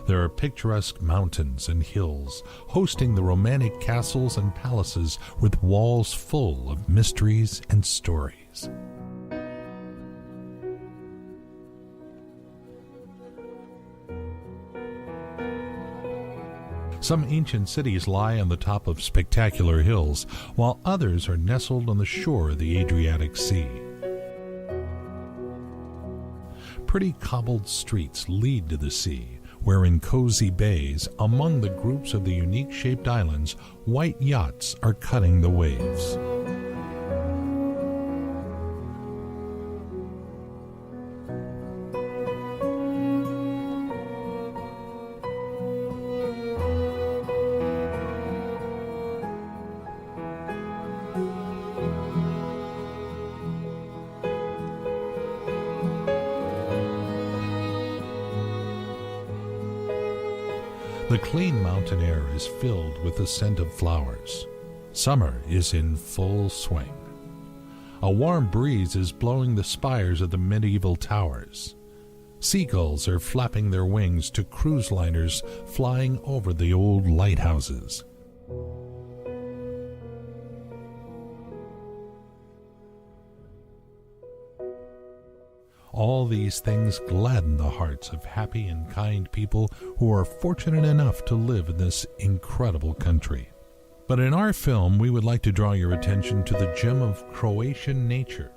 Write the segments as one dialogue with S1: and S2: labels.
S1: There are picturesque mountains and hills, hosting the romantic castles and palaces with walls full of mysteries and stories. Some ancient cities lie on the top of spectacular hills, while others are nestled on the shore of the Adriatic Sea. Pretty cobbled streets lead to the sea, where in cozy bays, among the groups of the unique-shaped islands, white yachts are cutting the waves. The clean mountain air is filled with the scent of flowers. Summer is in full swing. A warm breeze is blowing the spires of the medieval towers. Seagulls are flapping their wings to cruise liners flying over the old lighthouses. All these things gladden the hearts of happy and kind people who are fortunate enough to live in this incredible country. But in our film, we would like to draw your attention to the gem of Croatian nature.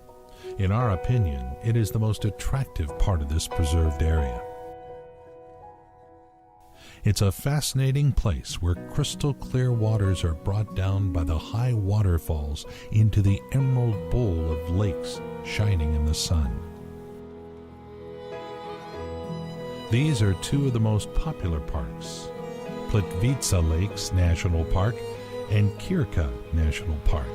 S1: In our opinion, it is the most attractive part of this preserved area. It's a fascinating place where crystal clear waters are brought down by the high waterfalls into the emerald bowl of lakes shining in the sun. These are two of the most popular parks, Plitvice Lakes National Park and Kirka National Park.